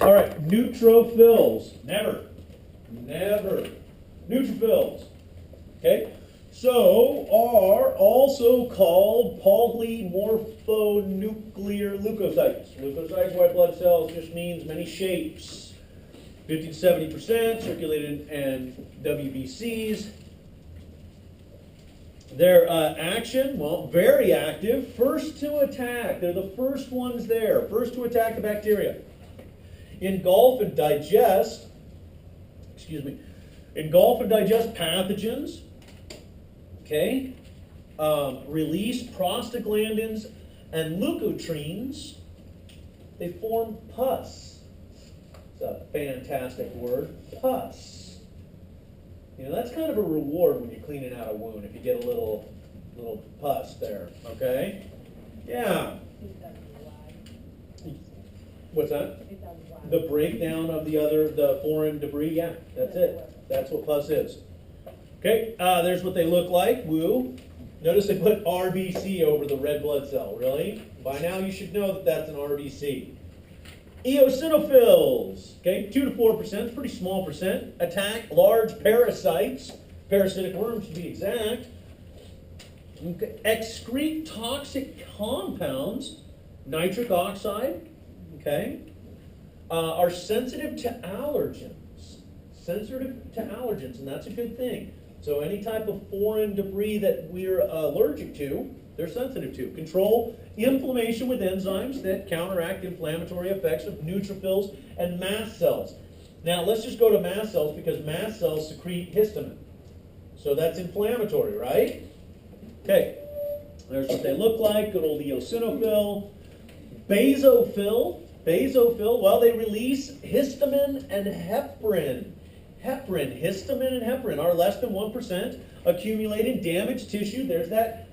All right, neutrophils. Never. Neutrophils. Okay? So, are also called polymorphonuclear leukocytes. Leukocytes, white blood cells, just means many shapes. 50 to 70% circulated in WBCs. Their action, well, very active. First to attack. They're the first ones there. First to attack the bacteria. Engulf and digest pathogens. Okay? Release prostaglandins and leukotrienes. They form pus. It's a fantastic word. Pus. You know, that's kind of a reward when you're cleaning out a wound, if you get a little pus there, okay? Yeah. What's that? The breakdown of the foreign debris, yeah, that's it. That's what pus is. Okay, there's what they look like, woo. Notice they put RBC over the red blood cell, really? By now you should know that that's an RBC. Eosinophils, okay, 2 to 4%, pretty small percent, attack large parasites, parasitic worms to be exact, okay. Excrete toxic compounds, nitric oxide, okay, are sensitive to allergens, and that's a good thing. So any type of foreign debris that we're allergic to, they're sensitive to. Control inflammation with enzymes that counteract inflammatory effects of neutrophils and mast cells. Now let's just go to mast cells because mast cells secrete histamine. So that's inflammatory, right? Okay, there's what they look like, good old eosinophil. Basophil, well, they release histamine and heparin. Histamine and heparin are less than 1%, accumulating damaged tissue. There's that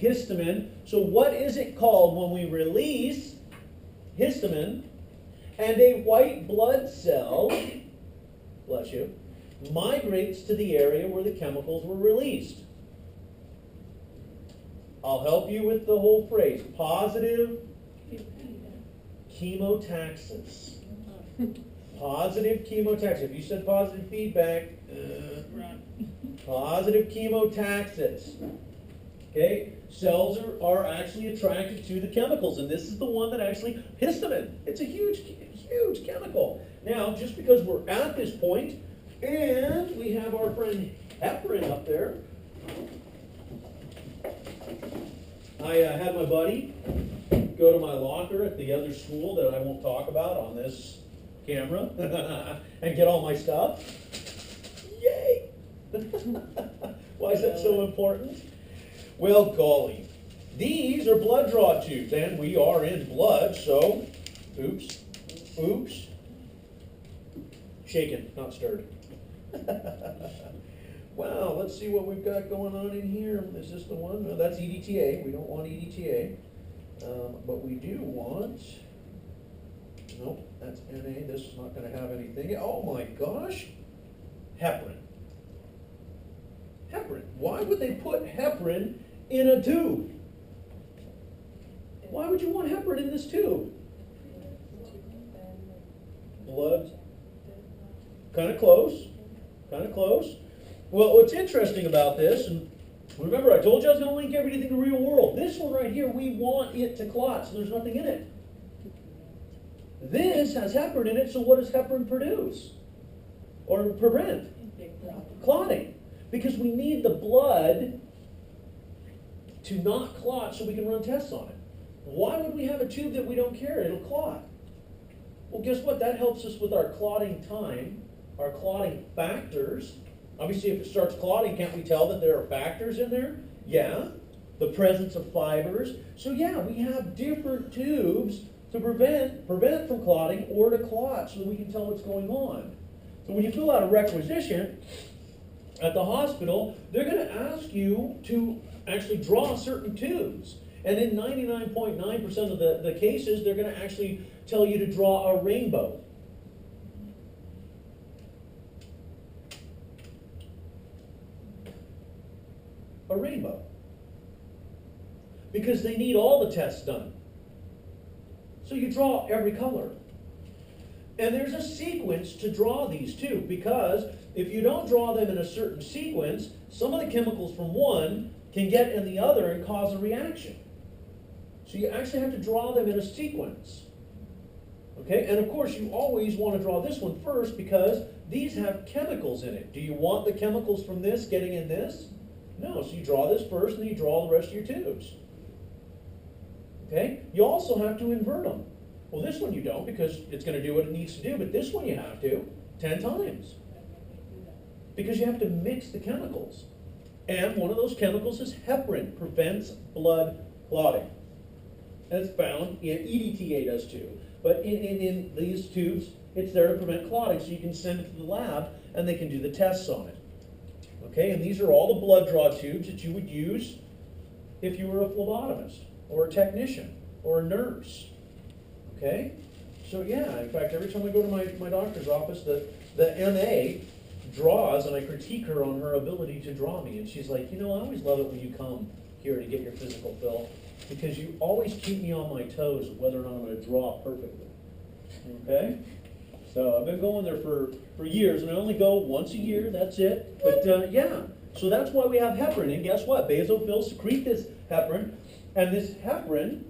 histamine. So what is it called when we release histamine and a white blood cell, bless you, migrates to the area where the chemicals were released? I'll help you with the whole phrase. Positive chemotaxis. Positive chemotaxis. If you said positive feedback, positive chemotaxis. Okay? Cells are actually attracted to the chemicals, and this is the one that actually, histamine. It's a huge chemical. Now, just because we're at this point, and we have our friend heparin up there, I had my buddy go to my locker at the other school that I won't talk about on this camera and get all my stuff. Yay! Why is that so important? Well, golly, these are blood draw tubes, and we are in blood, so, oops, shaken, not stirred. Wow, let's see what we've got going on in here. Is this the one? No, that's EDTA. We don't want EDTA. But we do want, nope, that's NA. This is not going to have anything. Oh my gosh, heparin. Why would they put heparin in a tube? Why would you want heparin in this tube? Blood. Kind of close. Well, what's interesting about this, and remember I told you I was going to link everything to the real world. This one right here, we want it to clot, so there's nothing in it. This has heparin in it, so what does heparin produce? Or prevent? Clotting. Because we need the blood to not clot so we can run tests on it. Why would we have a tube that we don't care? It'll clot. Well, guess what? That helps us with our clotting time, our clotting factors. Obviously, if it starts clotting, can't we tell that there are factors in there? Yeah. The presence of fibers. So yeah, we have different tubes to prevent from clotting or to clot so that we can tell what's going on. So when you fill out a requisition at the hospital, they're going to ask you to actually draw certain tubes. And in 99.9% of the cases, they're going to actually tell you to draw a rainbow. A rainbow. Because they need all the tests done. So you draw every color. And there's a sequence to draw these too, because if you don't draw them in a certain sequence, some of the chemicals from one can get in the other and cause a reaction. So you actually have to draw them in a sequence. Okay, and of course you always want to draw this one first because these have chemicals in it. Do you want the chemicals from this getting in this? No, so you draw this first and then you draw the rest of your tubes. Okay, you also have to invert them. Well, this one you don't because it's going to do what it needs to do, but this one you have to 10 times. Because you have to mix the chemicals. And one of those chemicals is heparin, prevents blood clotting. And it's found in EDTA does too. But in these tubes, it's there to prevent clotting, so you can send it to the lab and they can do the tests on it. Okay, and these are all the blood draw tubes that you would use if you were a phlebotomist or a technician or a nurse. Okay, so yeah, in fact, every time I go to my doctor's office, the MA draws and I critique her on her ability to draw me. And she's like, you know, I always love it when you come here to get your physical fill because you always keep me on my toes of whether or not I'm going to draw perfectly. Okay? So I've been going there for years, and I only go once a year, that's it. But yeah, so that's why we have heparin. And guess what? Basophils secrete this heparin, and this heparin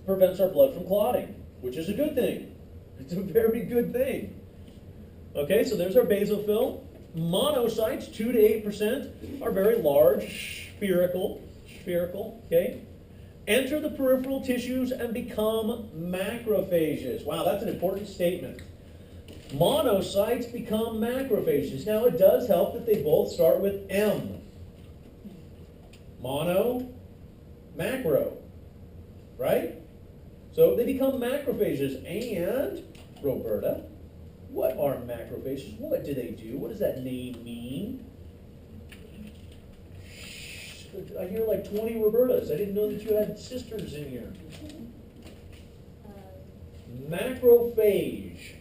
prevents our blood from clotting, which is a good thing. It's a very good thing. Okay, so there's our basophil. Monocytes, 2 to 8%, are very large, spherical, okay? Enter the peripheral tissues and become macrophages. Wow, that's an important statement. Monocytes become macrophages. Now, it does help that they both start with M. Mono, macro, right? So they become macrophages. And, Roberta, what are macrophages? What do they do? What does that name mean? I hear like 20 Robertas. I didn't know that you had sisters in here. Macrophage.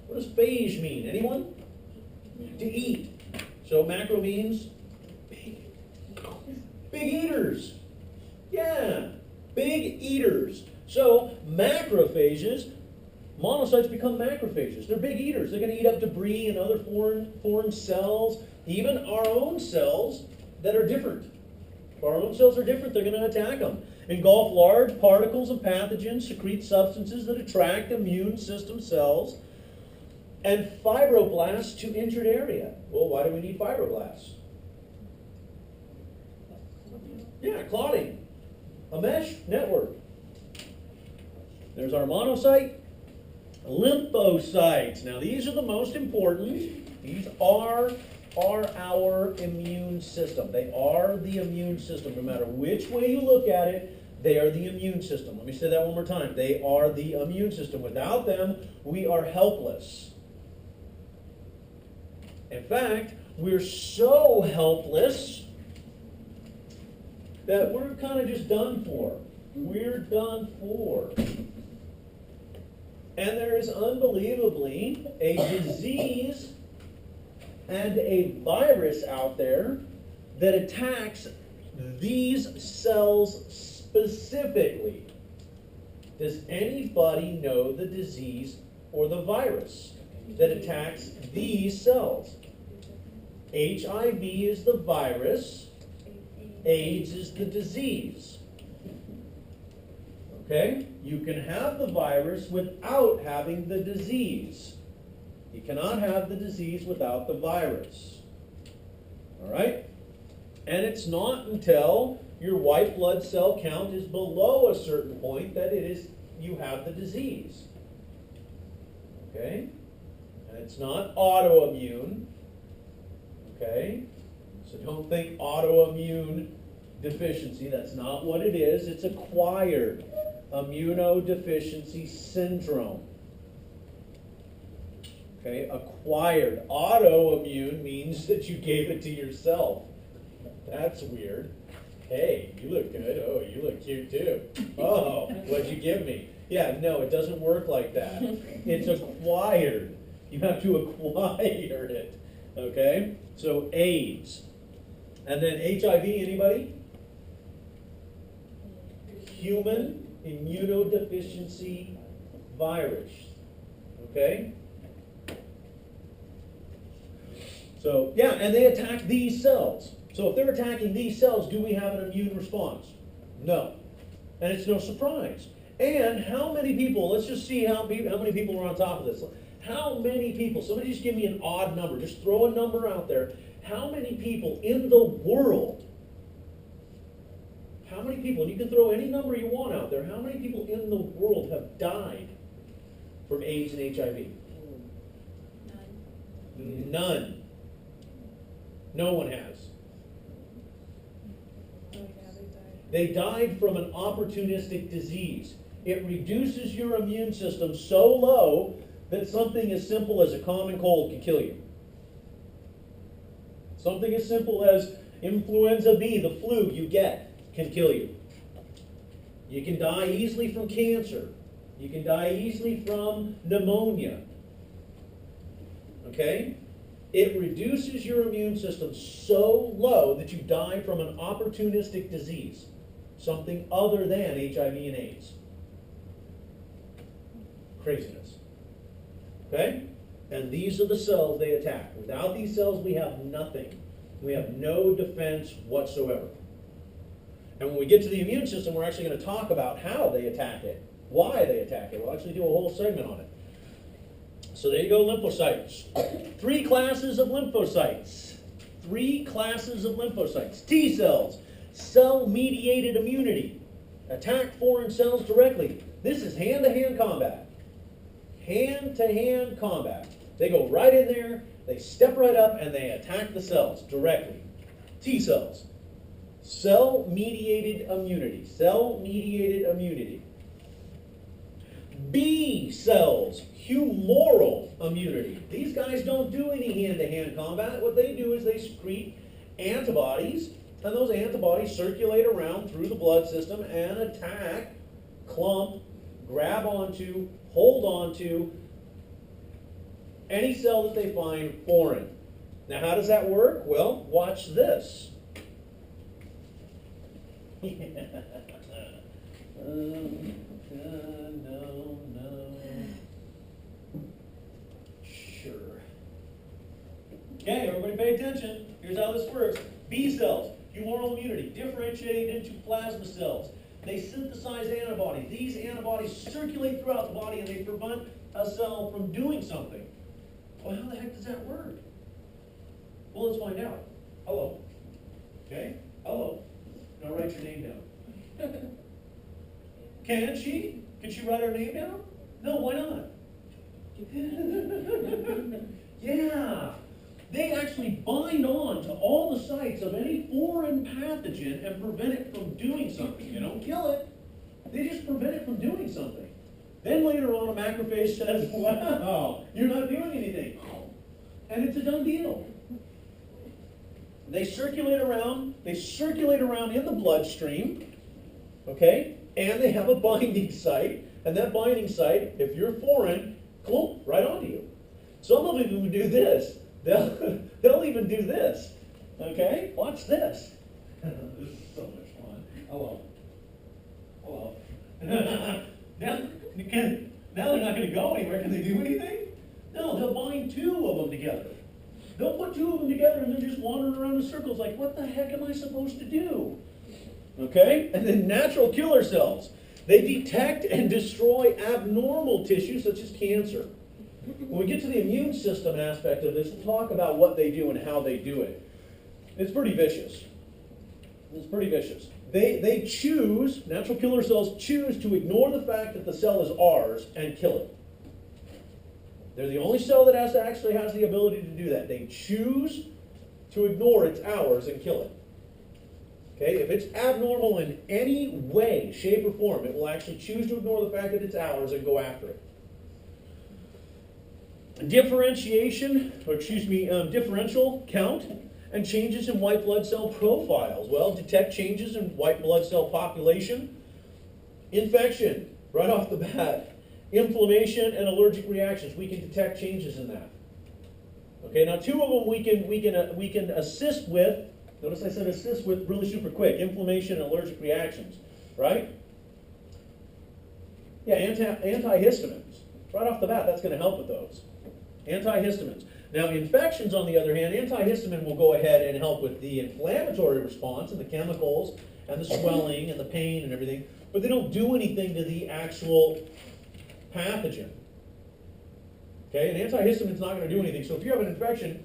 What does phage mean? Anyone? To eat. So macro means big eaters. Yeah, big eaters. So macrophages, monocytes become macrophages. They're big eaters. They're going to eat up debris and other foreign cells, even our own cells that are different. If our own cells are different, they're going to attack them. Engulf large particles of pathogens, secrete substances that attract immune system cells, and fibroblasts to injured area. Well, why do we need fibroblasts? Yeah, clotting. A mesh network. There's our monocyte. Lymphocytes. Now, these are the most important. These are our immune system. They are the immune system. No matter which way you look at it, they are the immune system. Let me say that one more time. They are the immune system. Without them, we are helpless. In fact, we're so helpless that we're kind of just done for. We're done for. And there is unbelievably a disease and a virus out there that attacks these cells specifically. Does anybody know the disease or the virus that attacks these cells? HIV is the virus. AIDS is the disease. Okay? You can have the virus without having the disease. You cannot have the disease without the virus. All right? And it's not until your white blood cell count is below a certain point that you have the disease. Okay? And it's not autoimmune. Okay? So don't think autoimmune deficiency. That's not what it is. It's acquired immunodeficiency syndrome. Okay? Acquired. Autoimmune means that you gave it to yourself. That's weird. Hey, you look good. Oh, you look cute too. Oh, what'd you give me? Yeah, no, it doesn't work like that. It's acquired. You have to acquire it. Okay? So AIDS. And then HIV, anybody? Human immunodeficiency virus. Okay? So, yeah, and they attack these cells. So if they're attacking these cells, do we have an immune response? No. And it's no surprise. And how many people, let's just see how many people are on top of this. How many people, somebody just give me an odd number, just throw a number out there. How many people in the world, how many people, and you can throw any number you want out there, how many people in the world have died from AIDS and HIV? None. No one has. They died from an opportunistic disease. It reduces your immune system so low that something as simple as a common cold can kill you. Something as simple as influenza B, the flu you get, can kill you. You can die easily from cancer. You can die easily from pneumonia. Okay? It reduces your immune system so low that you die from an opportunistic disease, something other than HIV and AIDS. Craziness. Okay? And these are the cells they attack. Without these cells, we have nothing. We have no defense whatsoever. And when we get to the immune system, we're actually going to talk about how they attack it, why they attack it. We'll actually do a whole segment on it. So there you go, lymphocytes. 3 classes of lymphocytes. 3 classes of lymphocytes. T cells, cell-mediated immunity. Attack foreign cells directly. This is hand-to-hand combat. Hand-to-hand combat. They go right in there, they step right up, and they attack the cells directly. T cells. Cell-mediated immunity. Cell-mediated immunity. B cells, humoral immunity. These guys don't do any hand-to-hand combat. What they do is they secrete antibodies, and those antibodies circulate around through the blood system and attack, clump, grab onto, hold onto any cell that they find foreign. Now, how does that work? Well, watch this. Sure. Okay, everybody pay attention. Here's how this works. B cells, humoral immunity, differentiate into plasma cells. They synthesize antibodies. These antibodies circulate throughout the body and they prevent a cell from doing something. Well, how the heck does that work? Well, let's find out. Hello. Okay? Hello. Now write your name down. Can she? Can she write her name down? No, why not? Yeah. They actually bind on to all the sites of any foreign pathogen and prevent it from doing something. You don't kill it. They just prevent it from doing something. Then later on, a macrophage says, wow, you're not doing anything. And it's a done deal. They circulate around in the bloodstream, okay? And they have a binding site, and that binding site, if you're foreign, clump right onto you. Some of them even do this. They'll even do this. Okay? Watch this. This is so much fun. Hello. Hello. now they're not going to go anywhere. Can they do anything? No, they'll bind 2 of them together. They'll put 2 of them together and then just wander around in circles like, what the heck am I supposed to do? Okay? And then natural killer cells. They detect and destroy abnormal tissue such as cancer. When we get to the immune system aspect of this, we'll talk about what they do and how they do it. It's pretty vicious. It's pretty vicious. They choose, natural killer cells choose to ignore the fact that the cell is ours and kill it. They're the only cell that actually has the ability to do that. They choose to ignore it's ours and kill it. Okay, if it's abnormal in any way, shape, or form, it will actually choose to ignore the fact that it's ours and go after it. Differential count and changes in white blood cell profiles. Well, detect changes in white blood cell population. Infection, right off the bat. Inflammation and allergic reactions. We can detect changes in that. Okay, now 2 of them we can assist with. Notice I said assist with really super quick. Inflammation and allergic reactions, right? Yeah, antihistamines. Right off the bat, that's going to help with those. Antihistamines. Now, infections, on the other hand, antihistamine will go ahead and help with the inflammatory response and the chemicals and the swelling and the pain and everything, but they don't do anything to the actual pathogen. Okay, an antihistamine is not going to do anything. So if you have an infection,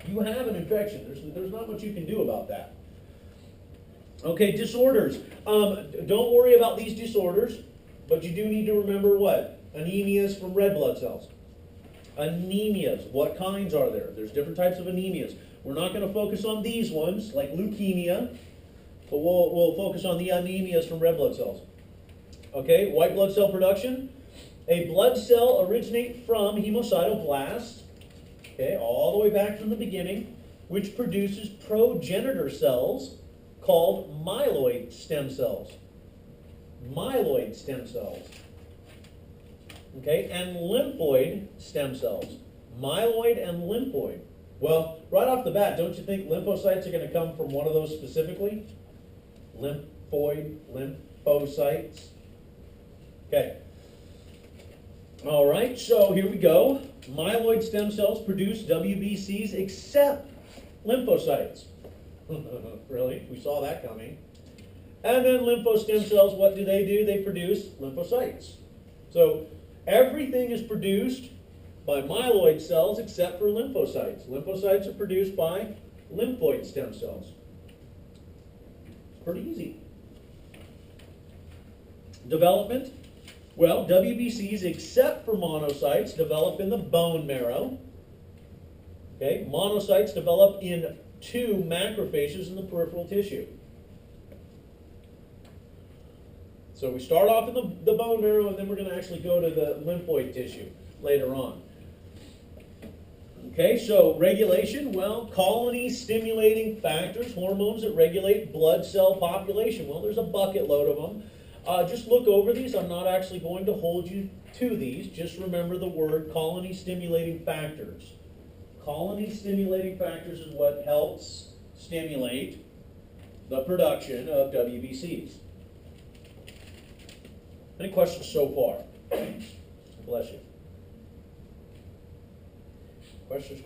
you have an infection. There's not much you can do about that. Okay, disorders. Don't worry about these disorders, but you do need to remember what? Anemias from red blood cells. Anemias, what kinds are there? There's different types of anemias. We're not going to focus on these ones, like leukemia, but we'll focus on the anemias from red blood cells. Okay, white blood cell production. A blood cell originates from hemocytoblast, okay, all the way back from the beginning, which produces progenitor cells called myeloid stem cells. Myeloid stem cells. Okay, and lymphoid stem cells. Myeloid and lymphoid. Well, right off the bat, don't you think lymphocytes are going to come from one of those specifically? Lymphocytes. Okay. All right, so here we go. Myeloid stem cells produce WBCs except lymphocytes. Really? We saw that coming. And then lymphostem cells, what do? They produce lymphocytes. So everything is produced by myeloid cells except for lymphocytes. Lymphocytes are produced by lymphoid stem cells. Pretty easy. Development. Well, WBCs, except for monocytes, develop in the bone marrow. Okay, monocytes develop in 2 macrophages in the peripheral tissue. So we start off in the bone marrow, and then we're going to actually go to the lymphoid tissue later on. Okay, so regulation, well, colony-stimulating factors, hormones that regulate blood cell population. Well, there's a bucket load of them. Just look over these. I'm not actually going to hold you to these. Just remember the word colony-stimulating factors. Colony-stimulating factors is what helps stimulate the production of WBCs. Any questions so far? Bless you. Questions?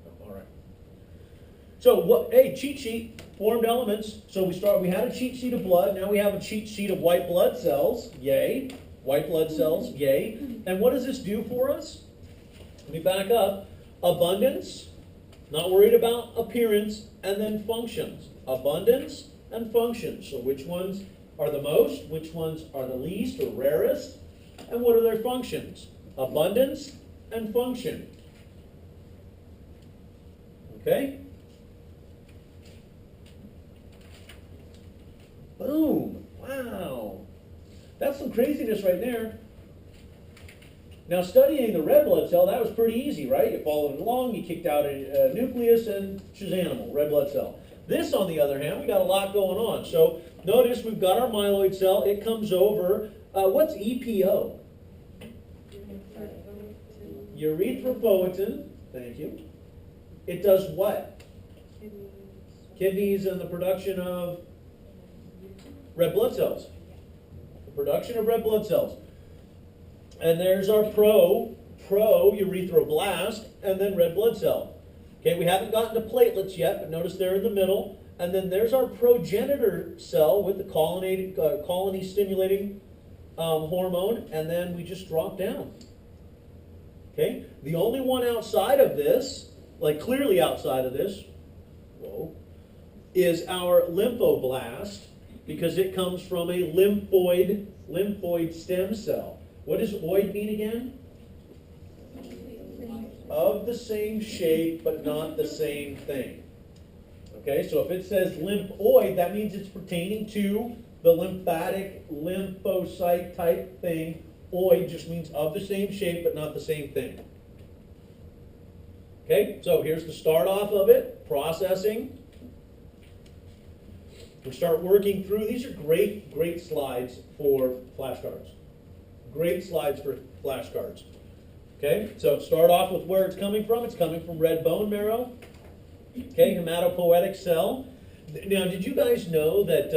No, all right. So what? Hey, cheat sheet, formed elements. So we had a cheat sheet of blood. Now we have a cheat sheet of white blood cells. Yay. White blood cells. Yay. And what does this do for us? Let me back up. Abundance. Not worried about appearance. And then functions. Abundance and functions. So which ones are the most? Which ones are the least or rarest? And what are their functions? Abundance and function. Okay? Boom. Wow. That's some craziness right there. Now, studying the red blood cell, that was pretty easy, right? You followed it along, you kicked out a nucleus, and shazanimal, red blood cell. This, on the other hand, we got a lot going on. So notice we've got our myeloid cell. It comes over. What's EPO? Erythropoietin. Thank you. It does what? Kidneys and the production of red blood cells. The production of red blood cells. And there's our pro-erythroblast, and then red blood cell. Okay, we haven't gotten to platelets yet, but notice they're in the middle. And then there's our progenitor cell with the colony-stimulating hormone, and then we just drop down. Okay, the only one outside of this, like clearly outside of this, is our lymphoblast, because it comes from a lymphoid stem cell. What does oid mean again? Of the same shape, but not the same thing. Okay, so if it says lymphoid, that means it's pertaining to the lymphatic lymphocyte type thing. Oid just means of the same shape, but not the same thing. Okay, so here's the start off of it, processing. We start working through. These are great slides for flashcards. Great slides for flashcards. Okay, so start off with where it's coming from. It's coming from red bone marrow. Okay, hematopoietic cell. Now, did you guys know that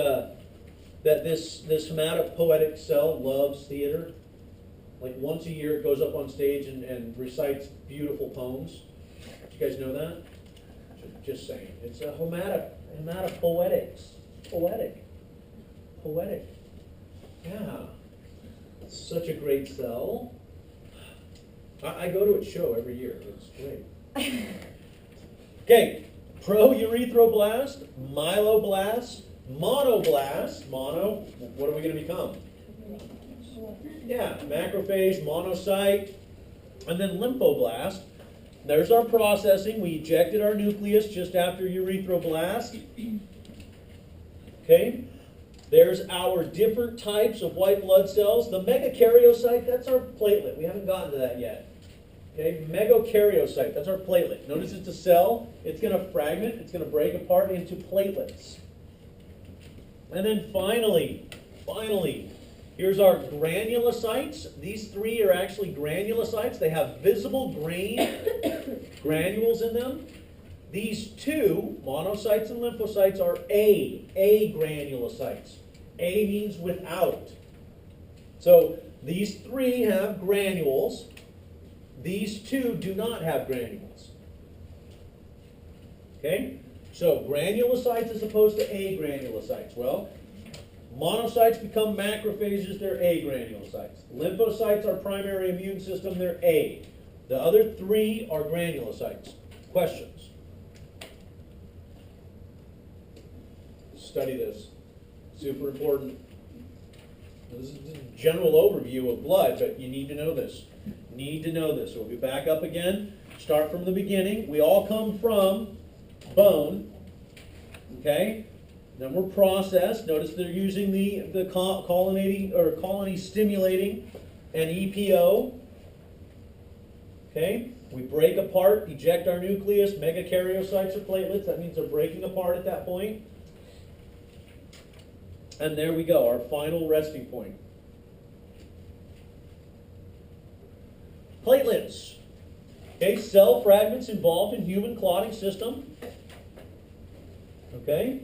that this hematopoietic cell loves theater? Like once a year, it goes up on stage and recites beautiful poems. You guys know that? Just saying. It's a hematopoetics. Poetic. Yeah. It's such a great cell. I go to its show every year. It's great. Okay. Prourethroblast, myeloblast, monoblast. Mono, what are we going to become? Yeah, macrophage, monocyte, and then lymphoblast. There's our processing. We ejected our nucleus just after erythroblast. Okay. There's our different types of white blood cells. The megakaryocyte, that's our platelet. We haven't gotten to that yet. Okay, megakaryocyte, that's our platelet. Notice it's a cell. It's going to fragment. It's going to break apart into platelets. And then finally, here's our granulocytes. These three are actually granulocytes. They have visible grain granules in them. These two, monocytes and lymphocytes, are A granulocytes. A means without. So these three have granules. These two do not have granules. Okay? So granulocytes as opposed to A granulocytes. Well, monocytes become macrophages, they're A granulocytes. Lymphocytes are primary immune system, they're A. The other three are granulocytes. Questions? Study this. Super important. This is a general overview of blood, but you need to know this. So we'll be back up again. Start from the beginning. We all come from bone. Okay? Then we're processed. Notice they're using the colony stimulating and EPO. Okay? We break apart, eject our nucleus, megakaryocytes or platelets. That means they're breaking apart at that point. And there we go, our final resting point. Platelets. Okay, cell fragments involved in human clotting system. Okay.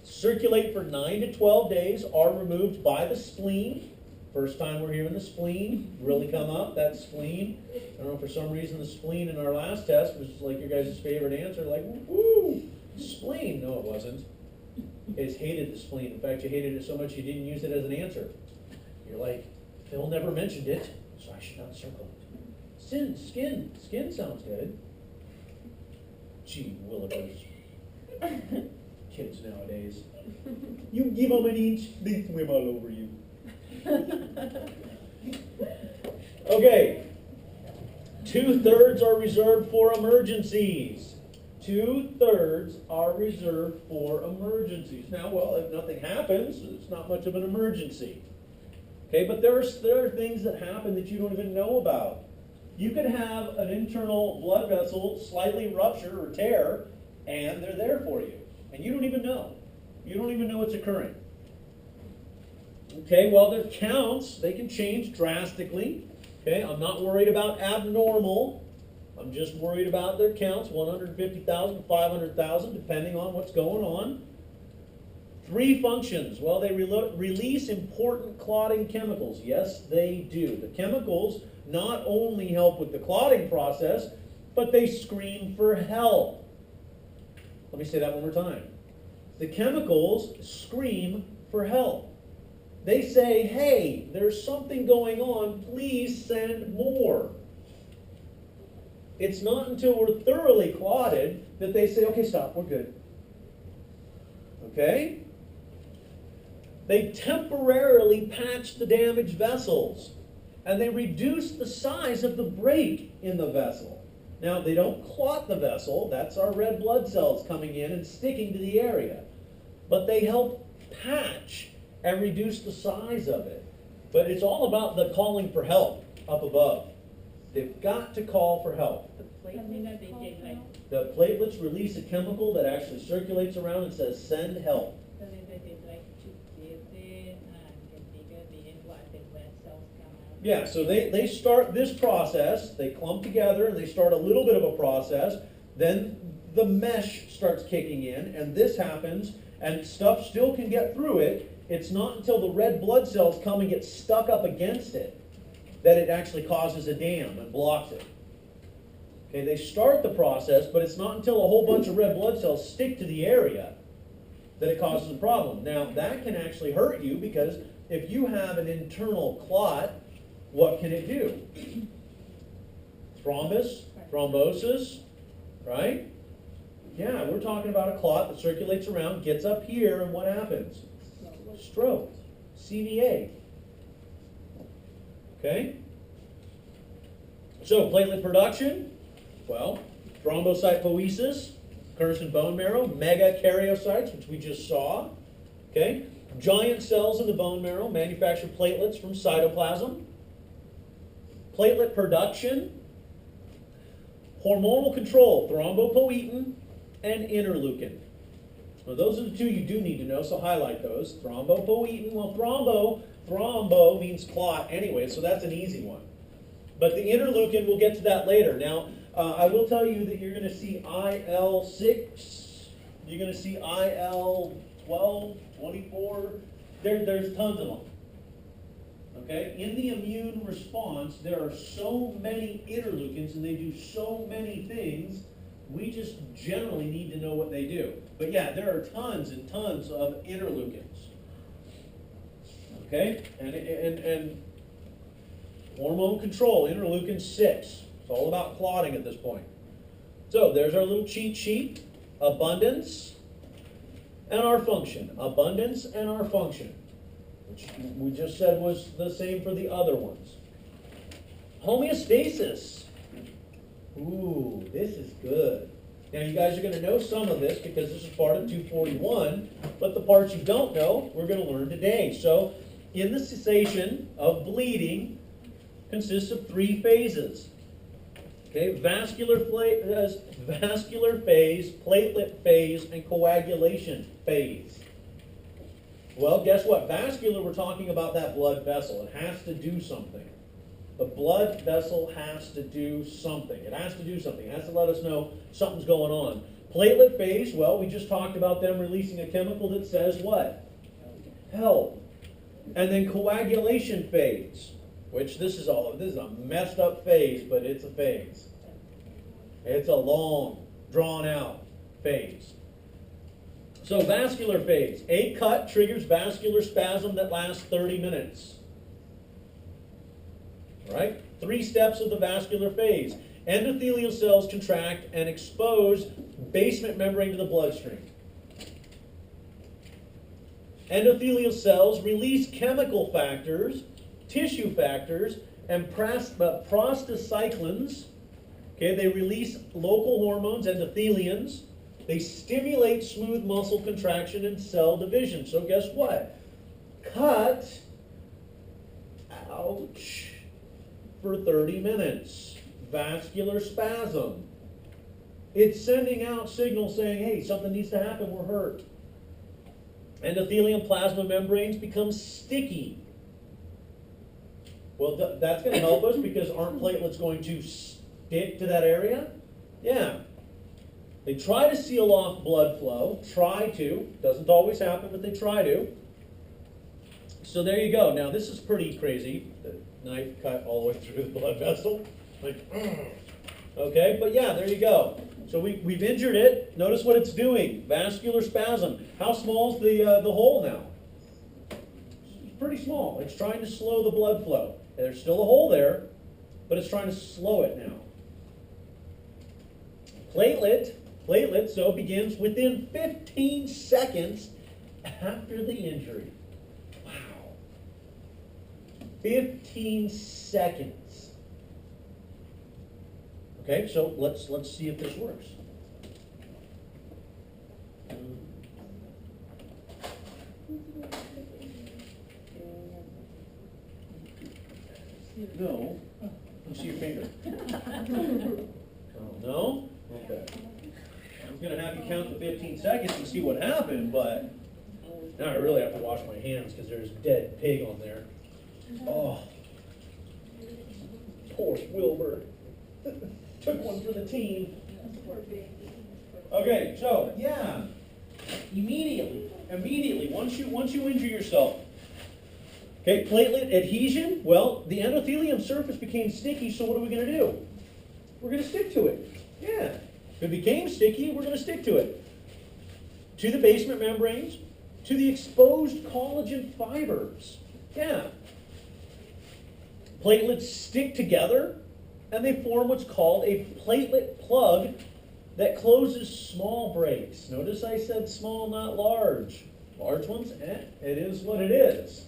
Circulate for 9 to 12 days, are removed by the spleen. First time we're hearing the spleen really come up, that spleen. I don't know, for some reason the spleen in our last test was like your guys' favorite answer, like, woo, spleen. No, it wasn't. You guys hated the spleen. In fact, you hated it so much you didn't use it as an answer. You're like, Phil never mentioned it, so I should not circle it. Skin sounds good. Gee willikers. Kids nowadays. You give them an inch, they swim all over you. Okay. 2/3 are reserved for emergencies. 2/3 are reserved for emergencies. Now, well, if nothing happens, it's not much of an emergency. Okay, but there are things that happen that you don't even know about. You could have an internal blood vessel slightly rupture or tear, and they're there for you. And you don't even know. You don't even know it's occurring. Okay, well, their counts, they can change drastically. Okay, I'm not worried about abnormal. I'm just worried about their counts, 150,000, 500,000, depending on what's going on. 3 functions. Well, they release important clotting chemicals. Yes, they do. The chemicals not only help with the clotting process, but they scream for help. Let me say that one more time. The chemicals scream for help. They say, hey, there's something going on, please send more. It's not until we're thoroughly clotted that they say, okay, stop, we're good. Okay? They temporarily patch the damaged vessels, and they reduce the size of the break in the vessel. Now, they don't clot the vessel. That's our red blood cells coming in and sticking to the area. But they help patch and reduce the size of it. But it's all about the calling for help up above. They've got to call for help. The platelets release a chemical that actually circulates around and says, send help. Yeah, so they start this process, they clump together and they start a little bit of a process, then the mesh starts kicking in and this happens and stuff still can get through it. It's not until the red blood cells come and get stuck up against it that it actually causes a dam and blocks it. Okay, they start the process, but it's not until a whole bunch of red blood cells stick to the area that it causes a problem. Now, that can actually hurt you because if you have an internal clot, what can it do? Thrombus, thrombosis, right? Yeah, we're talking about a clot that circulates around, gets up here, and what happens? Stroke, CVA. Okay? So, platelet production, well, thrombocytopoiesis, occurs in bone marrow, megakaryocytes, which we just saw. Okay? Giant cells in the bone marrow manufacture platelets from cytoplasm. Platelet production, hormonal control, thrombopoietin and interleukin. Well, those are the two you do need to know, so highlight those. Thrombopoietin, well, thrombo means clot anyway, so that's an easy one. But the interleukin, we'll get to that later. Now, I will tell you that you're going to see IL-6, you're going to see IL-12, 24, there's tons of them. Okay? In the immune response, there are so many interleukins and they do so many things, we just generally need to know what they do. But yeah, there are tons and tons of interleukins. Okay? And hormone control, interleukin 6. It's all about clotting at this point. So there's our little cheat sheet. Abundance and our function. Abundance and our function. Which we just said was the same for the other ones. Homeostasis. Ooh, this is good. Now you guys are going to know some of this because this is part of 241, but the parts you don't know, we're going to learn today. So, in the cessation of bleeding consists of 3 phases. Okay, vascular phase, platelet phase, and coagulation phase. Well, guess what? Vascular, we're talking about that blood vessel. It has to do something. The blood vessel has to do something. It has to do something. It has to let us know something's going on. Platelet phase, well, we just talked about them releasing a chemical that says what? Help. And then coagulation phase, which this is a messed up phase, but it's a phase. It's a long, drawn out phase. So vascular phase. A cut triggers vascular spasm that lasts 30 minutes. Right? 3 steps of the vascular phase. Endothelial cells contract and expose basement membrane to the bloodstream. Endothelial cells release chemical factors, tissue factors, and prostacyclins. Okay, they release local hormones, endothelins. They stimulate smooth muscle contraction and cell division. So guess what? Cut, ouch, for 30 minutes. Vascular spasm. It's sending out signals saying, hey, something needs to happen, we're hurt. Endothelium plasma membranes become sticky. Well, that's going to help us because aren't platelets going to stick to that area? Yeah. They try to seal off blood flow, try to. Doesn't always happen, but they try to. So there you go. Now, this is pretty crazy. The knife cut all the way through the blood vessel. Like, okay, but yeah, there you go. So we've injured it. Notice what it's doing. Vascular spasm. How small is the hole now? It's pretty small. It's trying to slow the blood flow. There's still a hole there, but it's trying to slow it now. Platelet, so begins within 15 seconds after the injury. Wow. 15 seconds. Okay, so let's see if this works. No. Let me see your finger. Oh, no? Okay. I'm going to have you count the 15 seconds and see what happened, but now I really have to wash my hands because there's dead pig on there. Oh. Poor Wilbur. Took one for the team. Okay, so yeah, immediately, once you injure yourself, Okay, platelet adhesion. Well, the endothelium surface became sticky, so what are we going to do? We're going to stick to it. Yeah. If it became sticky, we're going to stick to it. To the basement membranes, to the exposed collagen fibers. Yeah. Platelets stick together, and they form what's called a platelet plug that closes small breaks. Notice I said small, not large. Large ones, it is what it is.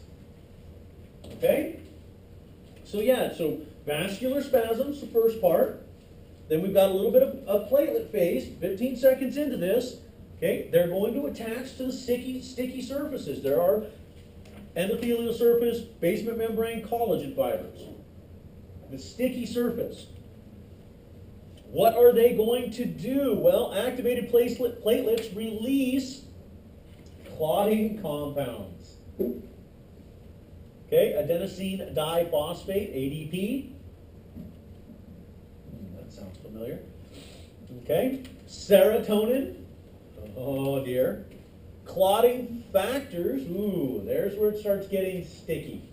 Okay? So yeah, so vascular spasms, the first part. Then we've got a little bit of platelet phase, 15 seconds into this. Okay, they're going to attach to the sticky surfaces. There are endothelial surface, basement membrane, collagen fibers. The sticky surface. What are they going to do? Well, activated platelets release clotting compounds. Okay, adenosine diphosphate, ADP. That sounds familiar. Okay, serotonin. Oh dear. Clotting factors. Ooh, there's where it starts getting sticky.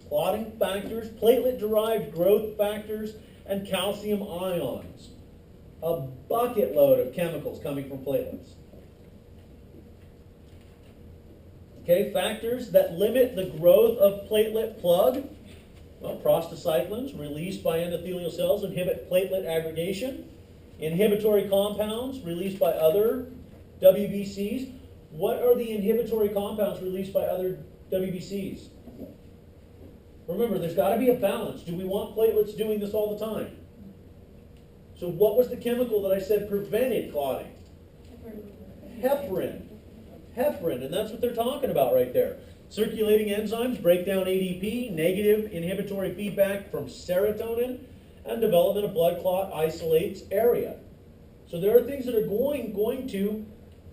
Clotting factors, platelet-derived growth factors, and calcium ions. A bucket load of chemicals coming from platelets. Okay, factors that limit the growth of platelet plug. Well, prostacyclins released by endothelial cells inhibit platelet aggregation. Inhibitory compounds released by other WBCs. What are the inhibitory compounds released by other WBCs? Remember, there's got to be a balance. Do we want platelets doing this all the time? So what was the chemical that I said prevented clotting? Heparin. Heparin, and that's what they're talking about right there. Circulating enzymes break down ADP, negative inhibitory feedback from serotonin, and development of blood clot isolates area. So there are things that are going to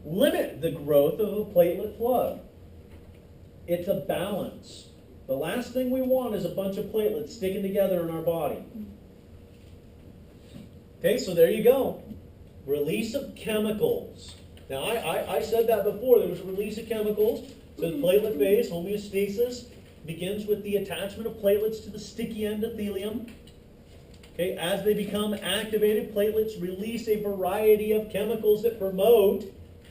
limit the growth of a platelet plug. It's a balance. The last thing we want is a bunch of platelets sticking together in our body. Okay, so there you go. Release of chemicals. Now, I said that before. There was a release of chemicals. So the platelet phase, homeostasis, begins with the attachment of platelets to the sticky endothelium. Okay, as they become activated, platelets release a variety of chemicals that promote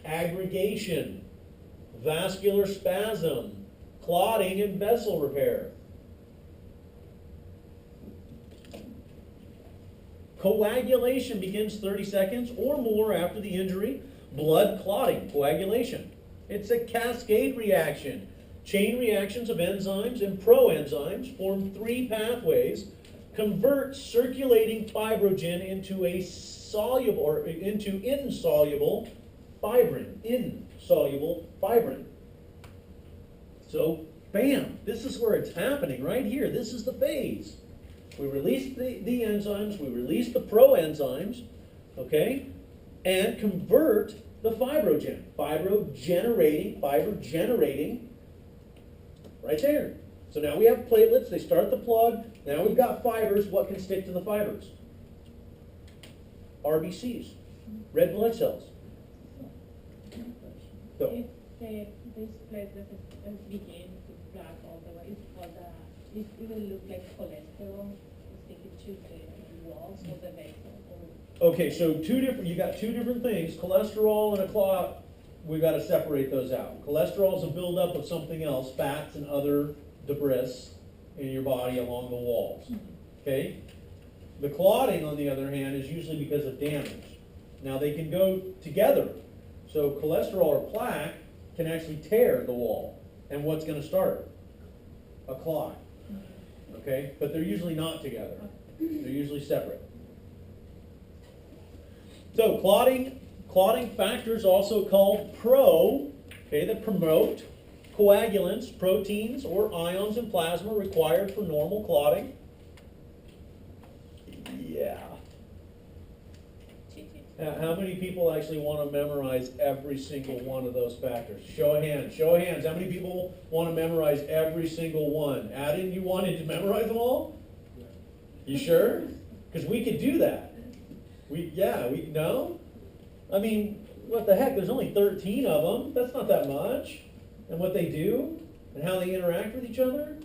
aggregation, vascular spasm, clotting, and vessel repair. Coagulation begins 30 seconds or more after the injury. Blood clotting, coagulation. It's a cascade reaction. Chain reactions of enzymes and proenzymes form three pathways, convert circulating fibrogen into a soluble or into insoluble fibrin. Insoluble fibrin. So, bam, this is where it's happening right here. This is the phase. We release the enzymes, we release the proenzymes, okay, and convert the fibrogen. Fiber generating, right there. So now we have platelets, they start the plug. Now we've got fibers. What can stick to the fibers? RBCs, red blood cells. So, If this platelet begin to plaque all the way, it will look like cholesterol sticking to the walls of the vessel. okay, so you got two different things, cholesterol and a clot. We've got to separate those out. Cholesterol is a buildup of something else, fats and other debris in your body along the walls. Okay? The clotting, on the other hand, is usually because of damage. Now, they can go together. So cholesterol or plaque can actually tear the wall. And what's going to start? A clot. Okay? But they're usually not together. They're usually separate. So clotting factors, also called okay, that promote coagulants, proteins, or ions in plasma required for normal clotting. Yeah. How many people actually want to memorize every single one of those factors? Show of hands. Show of hands. How many people want to memorize every single one? Adam, you wanted to memorize them all? You sure? Because we could do that. No? I mean, what the heck? There's only 13 of them. That's not that much. And what they do? and how they interact with each other?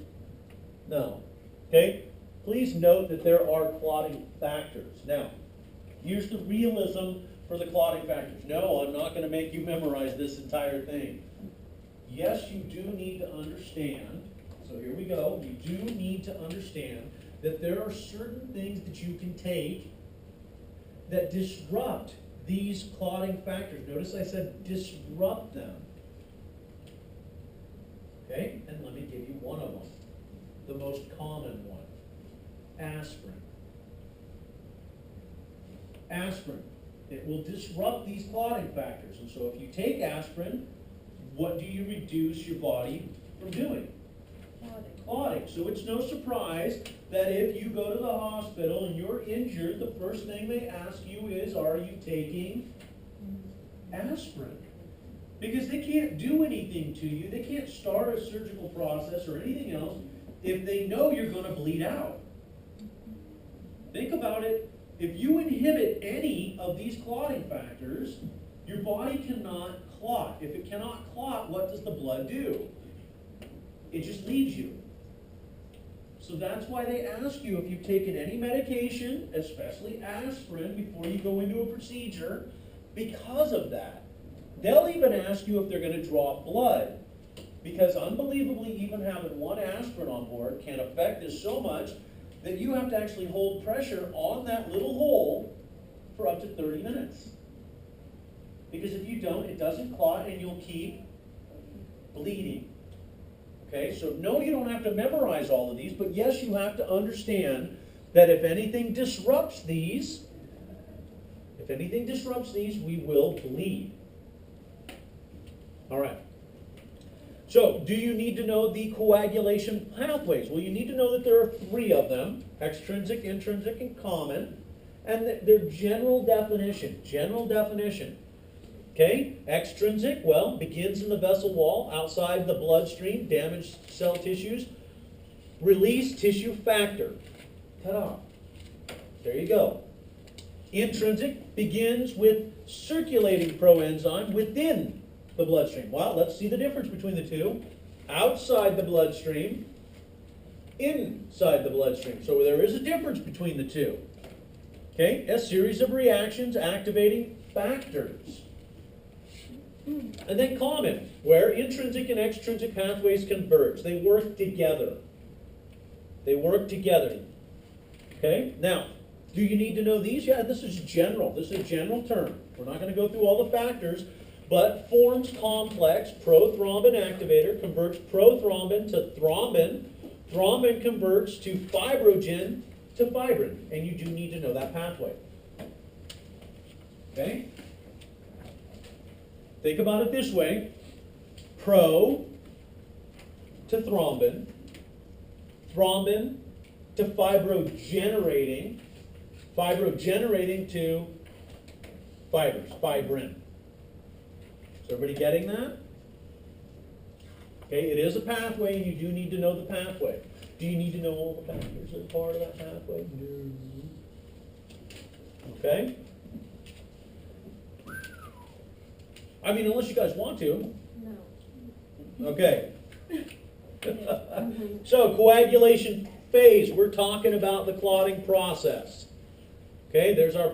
No. Okay? Please note that there are clotting factors. Now, here's the realism for the clotting factors. No, I'm not going to make you memorize this entire thing. Yes, you do need to understand, so here we go, you do need to understand that there are certain things that you can take that disrupt these clotting factors. Notice I said disrupt them. Okay, and let me give you one of them. The most common one, aspirin. Aspirin, it will disrupt these clotting factors. And so if you take aspirin, what do you reduce your body from doing? Clotting. So it's no surprise that if you go to the hospital and you're injured, the first thing they ask you is, are you taking aspirin? Because they can't do anything to you. They can't start a surgical process or anything else if they know you're going to bleed out. Think about it. If you inhibit any of these clotting factors, your body cannot clot. If it cannot clot, what does the blood do? It just leaves you. So that's why they ask you if you've taken any medication, especially aspirin, before you go into a procedure, because of that. They'll even ask you if they're going to draw blood, because unbelievably, even having one aspirin on board can affect this so much that you have to actually hold pressure on that little hole for up to 30 minutes. Because if you don't, it doesn't clot and you'll keep bleeding. Okay, so no, you don't have to memorize all of these, but yes, you have to understand that if anything disrupts these, we will bleed. All right. So, do you need to know the coagulation pathways? Well, you need to know that there are 3 of them, extrinsic, intrinsic, and common, and their general definition. Okay, extrinsic, well, begins in the vessel wall, outside the bloodstream, damaged cell tissues, release tissue factor. Ta-da. There you go. Intrinsic begins with circulating proenzyme within the bloodstream. Well, let's see the difference between the two. Outside the bloodstream, inside the bloodstream. So there is a difference between the two. Okay, a series of reactions activating factors. And then common, where intrinsic and extrinsic pathways converge. They work together. Okay, now, do you need to know these? Yeah, this is general. This is a general term. We're not going to go through all the factors, but forms complex prothrombin activator converts prothrombin to thrombin. Thrombin converts to fibrogen to fibrin, and you do need to know that pathway. Okay? Think about it this way. Pro to thrombin, thrombin to fibrogenerating, fibrogenerating to fibers, fibrin. Is everybody getting that? Okay, it is a pathway, and you do need to know the pathway. Do you need to know all the factors that are part of that pathway? No. Okay? I mean, unless you guys want to. No. Okay. So, coagulation phase, we're talking about the clotting process. Okay, there's our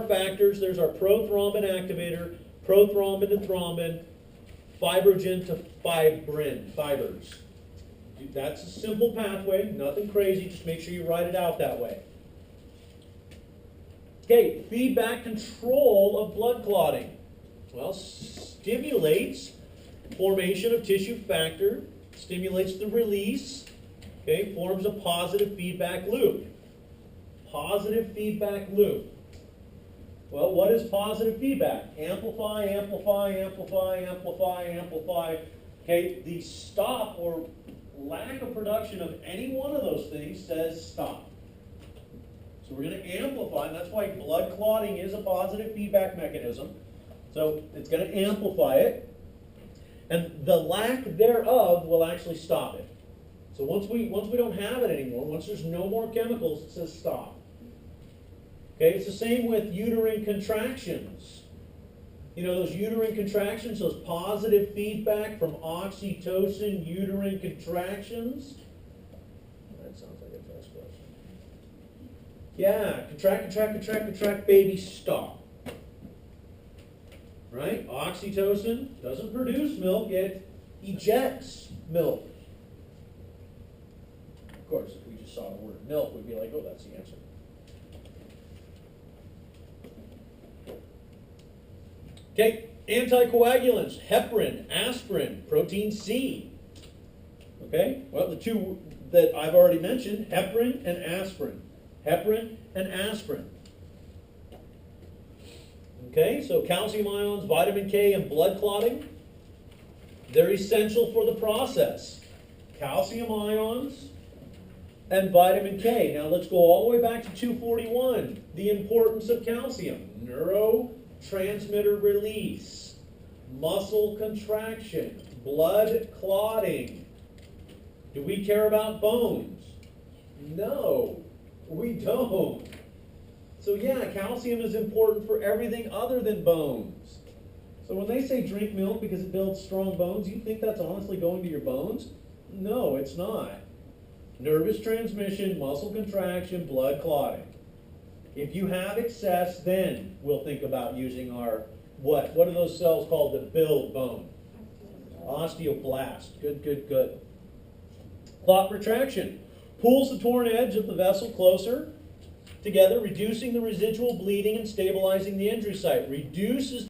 factors, there's our prothrombin activator, prothrombin to thrombin, fibrogen to fibrin, fibers. That's a simple pathway, nothing crazy, just make sure you write it out that way. Okay, feedback control of blood clotting. Well, stimulates formation of tissue factor, stimulates the release, okay, forms a positive feedback loop. Positive feedback loop. Well, what is positive feedback? Amplify, amplify, amplify, amplify, amplify. Okay, the stop or lack of production of any one of those things says stop. So we're going to amplify, and that's why blood clotting is a positive feedback mechanism. So it's going to amplify it, and the lack thereof will actually stop it. So once we don't have it anymore, once there's no more chemicals, it says stop. Okay, it's the same with uterine contractions. You know, those uterine contractions, those positive feedback from oxytocin uterine contractions? That sounds like a test question. Yeah, contract, baby, stop. Right? Oxytocin doesn't produce milk, it ejects milk. Of course, if we just saw the word milk, we'd be like, oh, that's the answer. Okay, anticoagulants, heparin, aspirin, protein C. Okay, well, the two that I've already mentioned, heparin and aspirin. Heparin and aspirin. Okay, so calcium ions, vitamin K, and blood clotting, they're essential for the process. Calcium ions and vitamin K. Now let's go all the way back to 241. The importance of calcium. Neurotransmitter release, muscle contraction, blood clotting. Do we care about bones? No, we don't. So yeah, calcium is important for everything other than bones. So when they say drink milk because it builds strong bones, you think that's honestly going to your bones? No, it's not. Nervous transmission, muscle contraction, blood clotting. If you have excess, then we'll think about using our, what are those cells called that build bone? Osteoblast. Good. Clot retraction. Pulls the torn edge of the vessel closer together, reducing the residual bleeding and stabilizing the injury site. Reduces